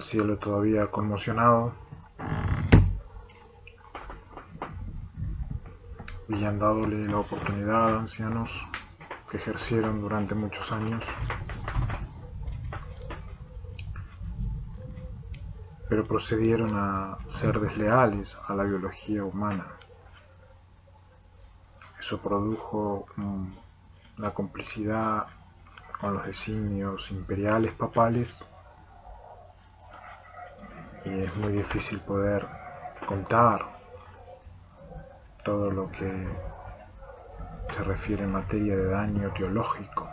cielo todavía conmocionado, y han dadole la oportunidad a ancianos que ejercieron durante muchos años, pero procedieron a ser desleales a la biología humana. Eso produjo la complicidad con los designios imperiales papales, y es muy difícil poder contar todo lo que se refiere en materia de daño teológico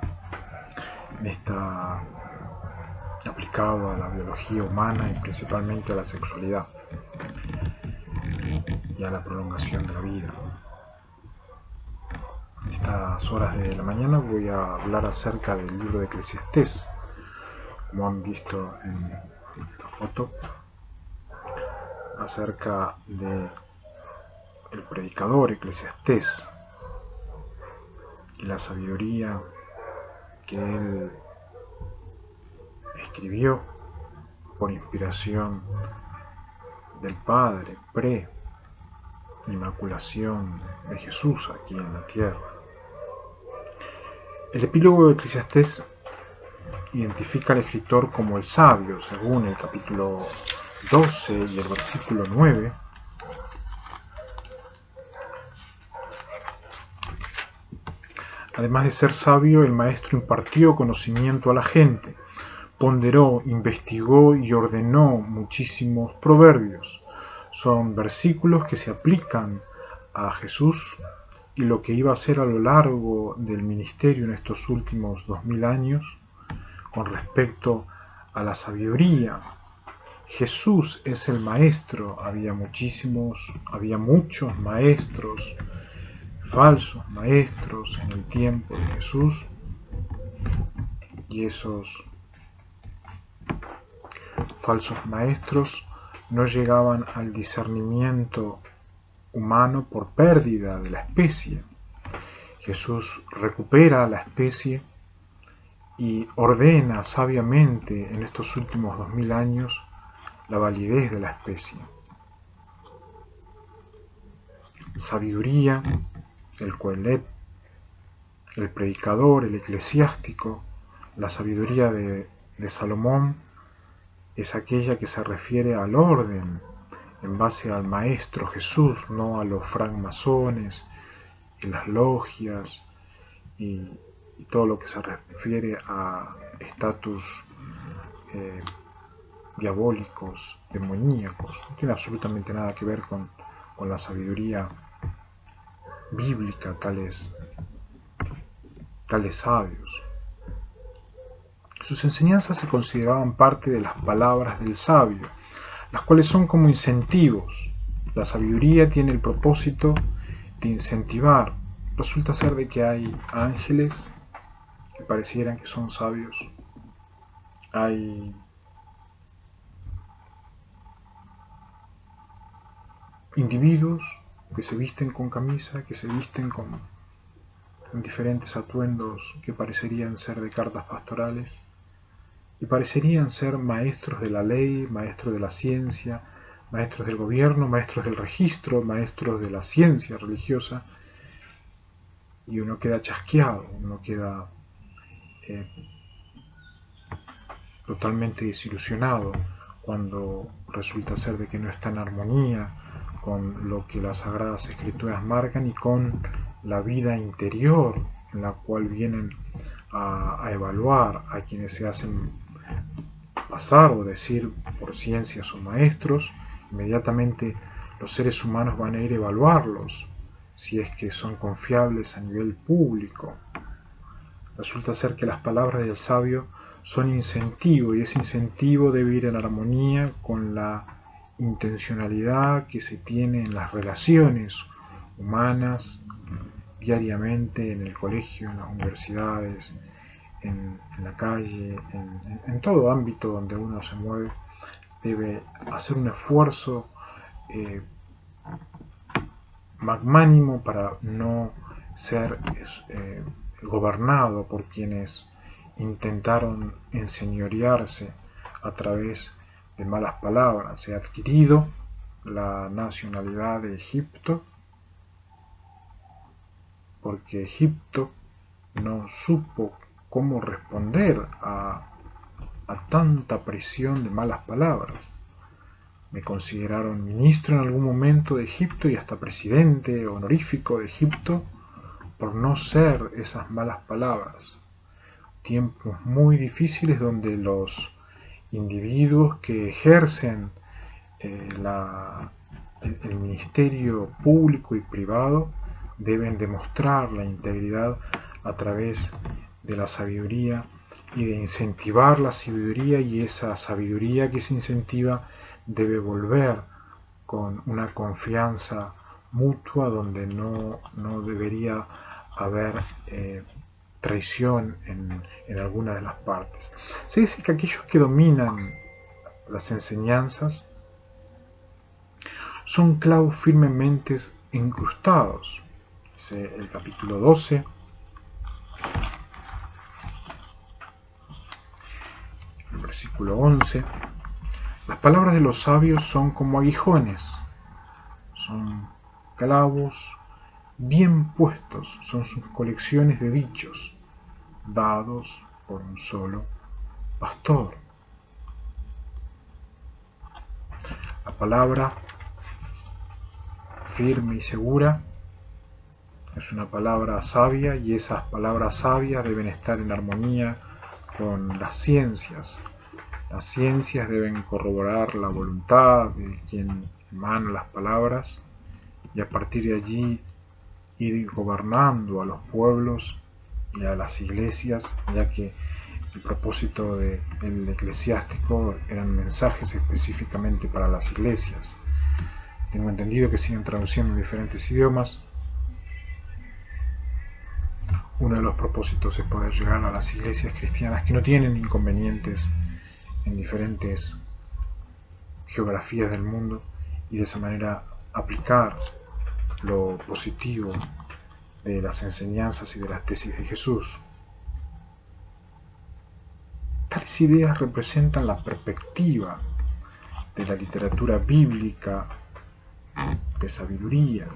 está aplicado a la biología humana y principalmente a la sexualidad y a la prolongación de la vida. En estas horas de la mañana voy a hablar acerca del libro de Eclesiastés, como han visto en la foto, acerca de el predicador Eclesiastés y la sabiduría que él escribió por inspiración del Padre, pre-inmaculación de Jesús aquí en la tierra. El epílogo de Eclesiastés identifica al escritor como el sabio, según el capítulo 12 y el versículo 9. Además de ser sabio, el maestro impartió conocimiento a la gente, ponderó, investigó y ordenó muchísimos proverbios. Son versículos que se aplican a Jesús y lo que iba a ser a lo largo del ministerio en estos últimos 2000 años con respecto a la sabiduría. Jesús es el maestro. Había muchos maestros, falsos maestros en el tiempo de Jesús, y esos falsos maestros no llegaban al discernimiento humano por pérdida de la especie. Jesús recupera la especie y ordena sabiamente en estos últimos 2000 años la validez de la especie. Sabiduría, el Coelet, el predicador, el eclesiástico. La sabiduría de Salomón es aquella que se refiere al orden en base al Maestro Jesús, no a los francmasones y las logias y todo lo que se refiere a estatus diabólicos, demoníacos. No tiene absolutamente nada que ver con la sabiduría bíblica, tales sabios. Sus enseñanzas se consideraban parte de las palabras del sabio, las cuales son como incentivos. La sabiduría tiene el propósito de incentivar. Resulta ser de que hay ángeles que parecieran que son sabios, hay individuos que se visten con camisa, que se visten con diferentes atuendos que parecerían ser de cartas pastorales y parecerían ser maestros de la ley, maestros de la ciencia, maestros del gobierno, maestros del registro, maestros de la ciencia religiosa, y uno queda chasqueado, uno queda totalmente desilusionado cuando resulta ser de que no está en armonía con lo que las Sagradas Escrituras marcan y con la vida interior en la cual vienen a evaluar a quienes se hacen pasar o decir por ciencias o maestros. Inmediatamente los seres humanos van a ir a evaluarlos si es que son confiables a nivel público. Resulta ser que las palabras del sabio son incentivo, y ese incentivo debe ir en armonía con la intencionalidad que se tiene en las relaciones humanas diariamente, en el colegio, en las universidades, en la calle, en todo ámbito donde uno se mueve. Debe hacer un esfuerzo magnánimo para no ser gobernado por quienes intentaron enseñorearse a través de malas palabras. He adquirido la nacionalidad de Egipto porque Egipto no supo cómo responder a tanta presión de malas palabras. Me consideraron ministro en algún momento de Egipto y hasta presidente honorífico de Egipto por no ser esas malas palabras. Tiempos muy difíciles donde los individuos que ejercen el ministerio público y privado deben demostrar la integridad a través de la sabiduría y de incentivar la sabiduría, y esa sabiduría que se incentiva debe volver con una confianza mutua donde no debería haber traición en alguna de las partes. Se dice que aquellos que dominan las enseñanzas son clavos firmemente incrustados. Dice el capítulo 12, el versículo 11, las palabras de los sabios son como aguijones, son clavos bien puestos, son sus colecciones de dichos dados por un solo pastor. La palabra firme y segura es una palabra sabia, y esas palabras sabias deben estar en armonía con las ciencias. Las ciencias deben corroborar la voluntad de quien emana las palabras y a partir de allí ir gobernando a los pueblos y a las iglesias, ya que el propósito del eclesiástico eran mensajes específicamente para las iglesias. Tengo entendido que siguen traduciendo en diferentes idiomas. Uno de los propósitos es poder llegar a las iglesias cristianas que no tienen inconvenientes en diferentes geografías del mundo, y de esa manera aplicar lo positivo de las enseñanzas y de las tesis de Jesús. Tales ideas representan la perspectiva de la literatura bíblica de sabiduría.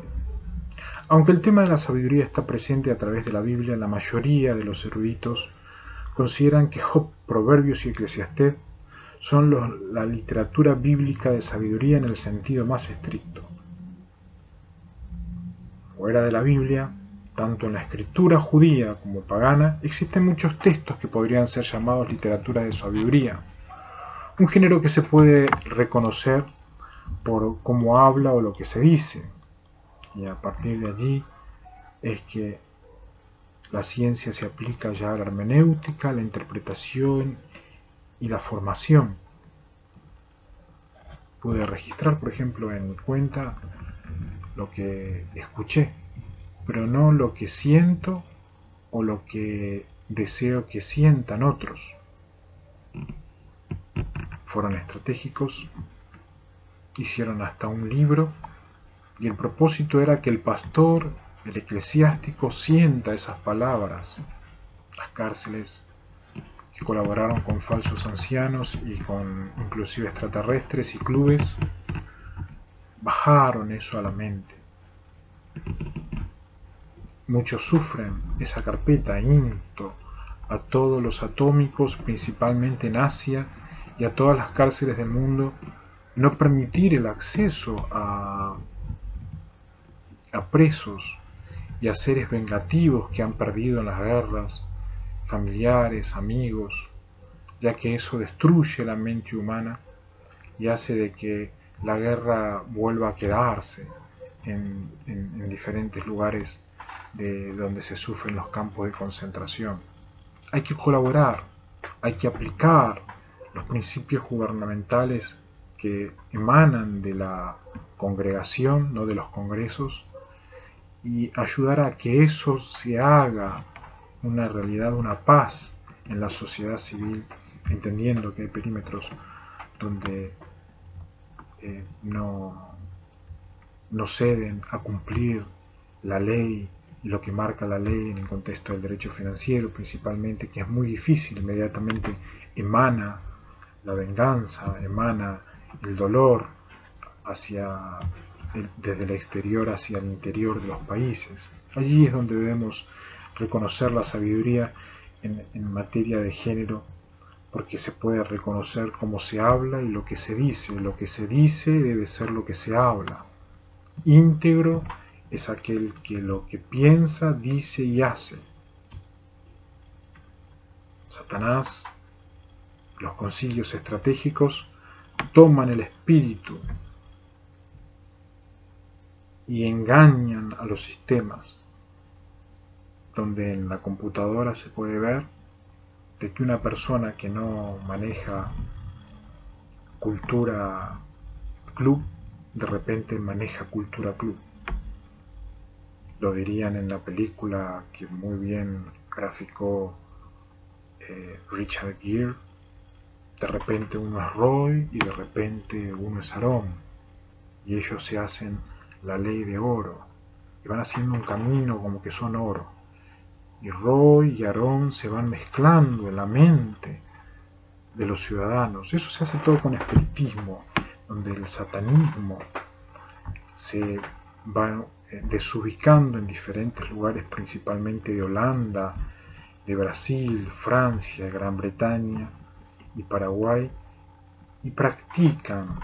Aunque el tema de la sabiduría está presente a través de la Biblia, la mayoría de los eruditos consideran que Job, Proverbios y Eclesiastés son la literatura bíblica de sabiduría en el sentido más estricto. Fuera de la Biblia, tanto en la escritura judía como pagana, existen muchos textos que podrían ser llamados literatura de sabiduría, un género que se puede reconocer por cómo habla o lo que se dice, y a partir de allí es que la ciencia se aplica ya a la hermenéutica, la interpretación y la formación. Pude registrar, por ejemplo, en mi cuenta lo que escuché, pero no lo que siento o lo que deseo que sientan otros. Fueron estratégicos, hicieron hasta un libro, y el propósito era que el pastor, el eclesiástico, sienta esas palabras. Las cárceles que colaboraron con falsos ancianos y con inclusive extraterrestres y clubes bajaron eso a la mente. Muchos sufren esa carpeta. Insto a todos los atómicos, principalmente en Asia, y a todas las cárceles del mundo, no permitir el acceso a presos y a seres vengativos que han perdido en las guerras, familiares, amigos, ya que eso destruye la mente humana y hace de que la guerra vuelva a quedarse en diferentes lugares de donde se sufren los campos de concentración. Hay que colaborar, hay que aplicar los principios gubernamentales que emanan de la congregación, no de los congresos, y ayudar a que eso se haga una realidad, una paz en la sociedad civil, entendiendo que hay perímetros donde no ceden a cumplir la ley y lo que marca la ley en el contexto del derecho financiero principalmente, que es muy difícil, inmediatamente emana la venganza, emana el dolor desde el exterior hacia el interior de los países. Allí es donde debemos reconocer la sabiduría en materia de género, porque se puede reconocer cómo se habla y lo que se dice. Lo que se dice debe ser lo que se habla. Íntegro es aquel que lo que piensa, dice y hace. Satanás, los concilios estratégicos toman el espíritu y engañan a los sistemas, donde en la computadora se puede ver de que una persona que no maneja cultura club, de repente maneja cultura club. Lo dirían en la película que muy bien graficó Richard Gere. De repente uno es Roy y de repente uno es Aarón, y ellos se hacen la ley de oro y van haciendo un camino como que son oro, y Roy y Aarón se van mezclando en la mente de los ciudadanos. Eso se hace todo con espiritismo, donde el satanismo se va desubicando en diferentes lugares, principalmente de Holanda, de Brasil, Francia, Gran Bretaña y Paraguay, y practican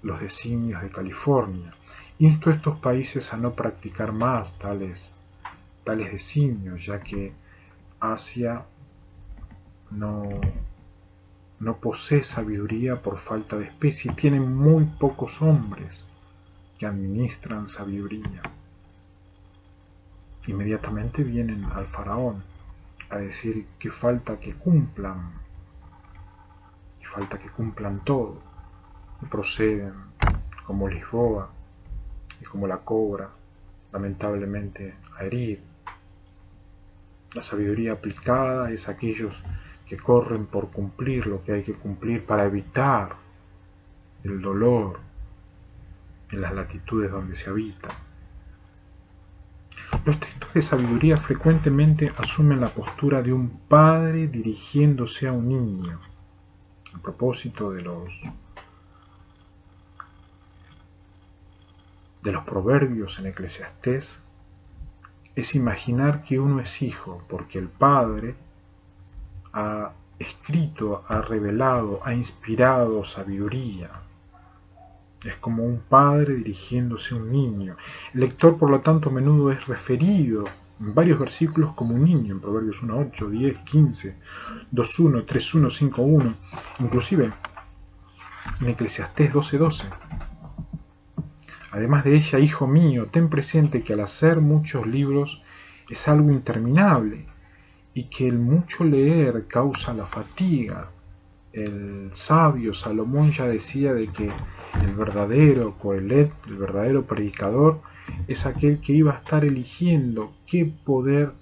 los designios de California. Insto a estos países a no practicar más tales designios, ya que Asia no posee sabiduría por falta de especie, tienen muy pocos hombres que administran sabiduría. Inmediatamente vienen al faraón a decir que falta que cumplan, y falta que cumplan todo, y proceden como Lisboa y como la cobra, lamentablemente, a herir. La sabiduría aplicada es aquellos que corren por cumplir lo que hay que cumplir para evitar el dolor en las latitudes donde se habita. Los textos de sabiduría frecuentemente asumen la postura de un padre dirigiéndose a un niño. A propósito de los proverbios en Eclesiastés, es imaginar que uno es hijo, porque el padre ha escrito, ha revelado, ha inspirado sabiduría. Es como un padre dirigiéndose a un niño. El lector, por lo tanto, a menudo es referido en varios versículos como un niño, en Proverbios 1:8, 10, 15, 2:1, 3:1, 5:1, inclusive en Eclesiastés 12:12. Además de ella, hijo mío, ten presente que al hacer muchos libros es algo interminable y que el mucho leer causa la fatiga. El sabio Salomón ya decía de que el verdadero coelet, el verdadero predicador, es aquel que iba a estar eligiendo qué poder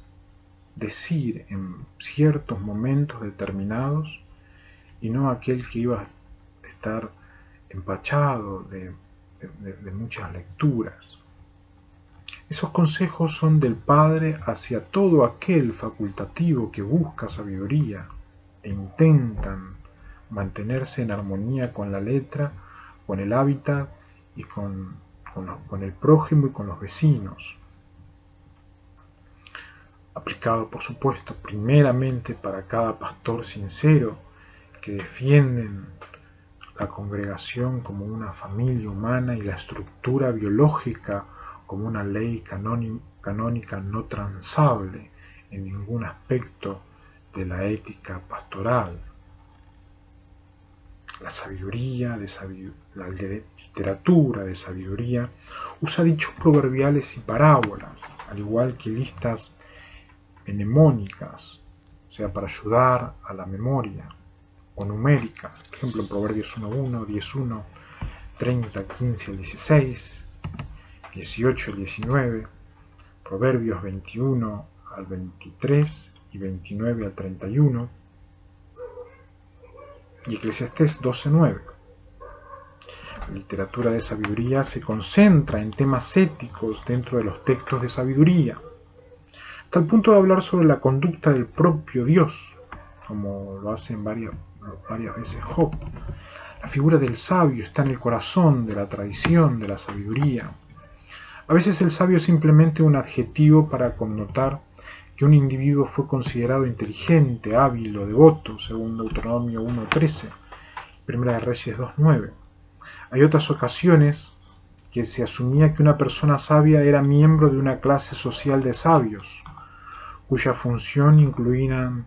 decir en ciertos momentos determinados, y no aquel que iba a estar empachado de muchas lecturas. Esos consejos son del Padre hacia todo aquel facultativo que busca sabiduría e intentan mantenerse en armonía con la letra, con el hábitat y con el prójimo y con los vecinos. Aplicado, por supuesto, primeramente para cada pastor sincero que defienden la congregación como una familia humana y la estructura biológica como una ley canónica no transable en ningún aspecto de la ética pastoral. La sabiduría, la literatura de sabiduría usa dichos proverbiales y parábolas, al igual que listas mnemónicas, o sea, para ayudar a la memoria, o numérica, por ejemplo en Proverbios 1:1, 10:1, 30, 15 al 16, 18 al 19, Proverbios 21 al 23 y 29 al 31, y Eclesiastés 12:9. La literatura de sabiduría se concentra en temas éticos dentro de los textos de sabiduría, hasta el punto de hablar sobre la conducta del propio Dios, como lo hace en varios, varias veces Job. La figura del sabio está en el corazón de la tradición, de la sabiduría. A veces el sabio es simplemente un adjetivo para connotar que un individuo fue considerado inteligente, hábil o devoto, según Deuteronomio 1:13, Primera de Reyes 2:9. Hay otras ocasiones que se asumía que una persona sabia era miembro de una clase social de sabios, cuya función incluían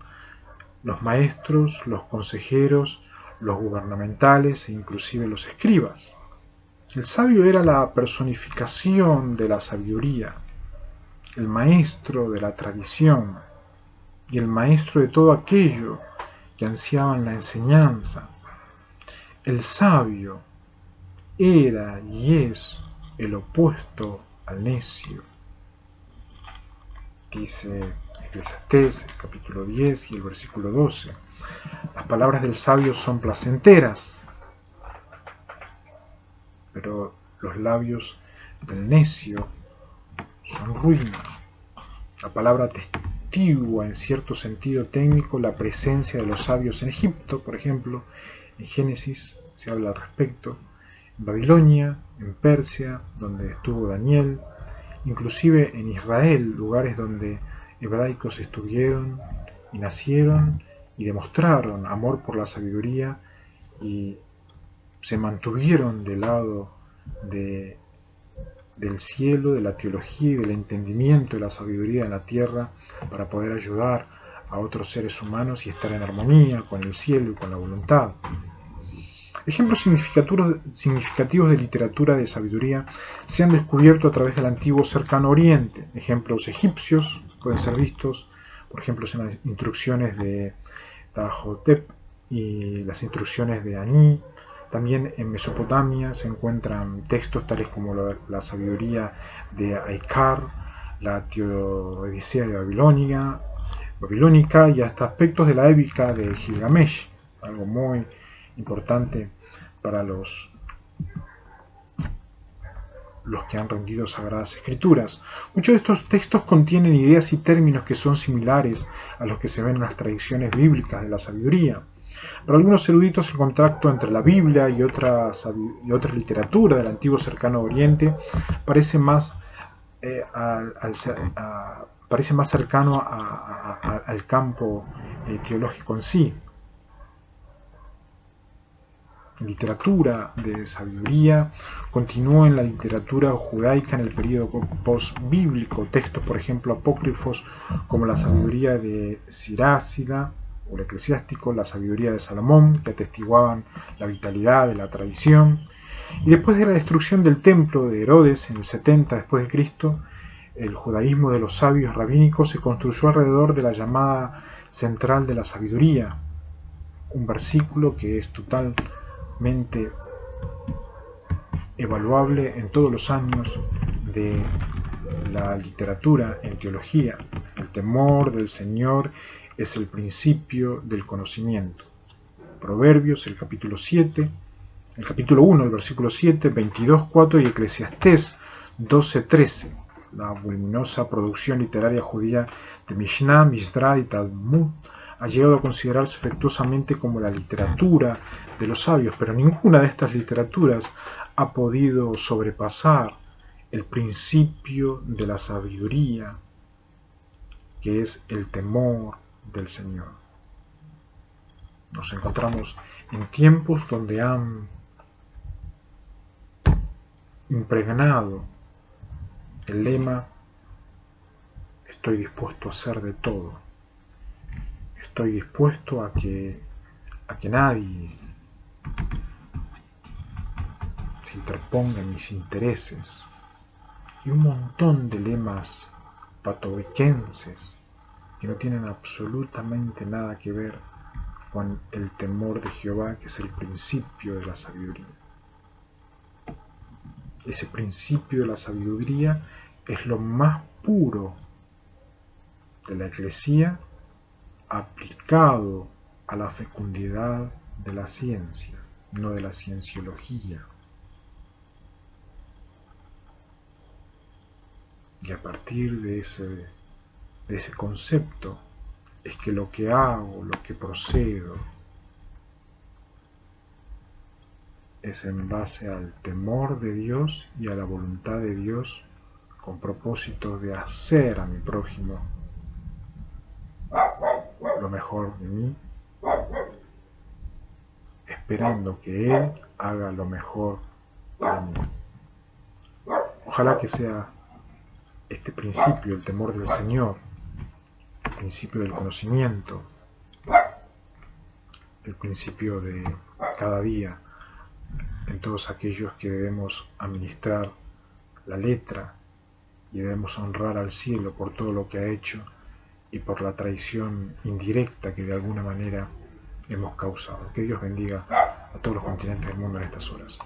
los maestros, los consejeros, los gubernamentales e inclusive los escribas. El sabio era la personificación de la sabiduría, el maestro de la tradición y el maestro de todo aquello que ansiaban la enseñanza. El sabio era y es el opuesto al necio. Dice Eclesiastés, el capítulo 10 y el versículo 12. Las palabras del sabio son placenteras, pero los labios del necio son ruina. La palabra atestigua en cierto sentido técnico la presencia de los sabios en Egipto, por ejemplo, en Génesis se habla al respecto, en Babilonia, en Persia, donde estuvo Daniel, inclusive en Israel, lugares donde hebraicos estuvieron y nacieron y demostraron amor por la sabiduría y se mantuvieron del lado de, del cielo, de la teología y del entendimiento de la sabiduría en la tierra para poder ayudar a otros seres humanos y estar en armonía con el cielo y con la voluntad. Ejemplos significativos de literatura de sabiduría se han descubierto a través del antiguo cercano oriente. Ejemplos egipcios pueden ser vistos, por ejemplo, en las instrucciones de Ptahhotep y las instrucciones de Ani. También en Mesopotamia se encuentran textos tales como la sabiduría de Aikar, la Teodicea de babilónica y hasta aspectos de la épica de Gilgamesh, algo muy importante para los que han rendido sagradas escrituras. Muchos de estos textos contienen ideas y términos que son similares a los que se ven en las tradiciones bíblicas de la sabiduría. Para algunos eruditos el contacto entre la Biblia y otra literatura del antiguo cercano oriente parece más, parece más cercano al campo teológico en sí. Literatura de sabiduría continuó en la literatura judaica en el período post-bíblico. Textos, por ejemplo, apócrifos como la sabiduría de Sirásida o el eclesiástico, la sabiduría de Salomón, que atestiguaban la vitalidad de la tradición. Y después de la destrucción del templo de Herodes en el 70 después de Cristo, el judaísmo de los sabios rabínicos se construyó alrededor de la llamada central de la sabiduría, un versículo que es totalmente evaluable en todos los años de la literatura en teología. El temor del Señor es el principio del conocimiento. Proverbios, el capítulo 7, el capítulo 1, el versículo 7, 22:4 y Eclesiastés 12:13. La voluminosa producción literaria judía de Mishnah, Misdra y Talmud ha llegado a considerarse afectuosamente como la literatura de los sabios, pero ninguna de estas literaturas ha podido sobrepasar el principio de la sabiduría, que es el temor del Señor. Nos encontramos en tiempos donde han impregnado el lema: estoy dispuesto a hacer de todo, estoy dispuesto a que nadie se interponga en mis intereses, y un montón de lemas patoviquenses que no tienen absolutamente nada que ver con el temor de Jehová, que es el principio de la sabiduría. Ese principio de la sabiduría es lo más puro de la Eclesia aplicado a la fecundidad de la ciencia, no de la cienciología. Y a partir de ese concepto es que lo que hago, lo que procedo, es en base al temor de Dios y a la voluntad de Dios, con propósito de hacer a mi prójimo lo mejor de mí, esperando que Él haga lo mejor para mí. Ojalá que sea este principio, el temor del Señor, el principio del conocimiento, el principio de cada día, en todos aquellos que debemos administrar la letra y debemos honrar al cielo por todo lo que ha hecho y por la traición indirecta que de alguna manera hemos causado. Que Dios bendiga a todos los continentes del mundo en estas horas.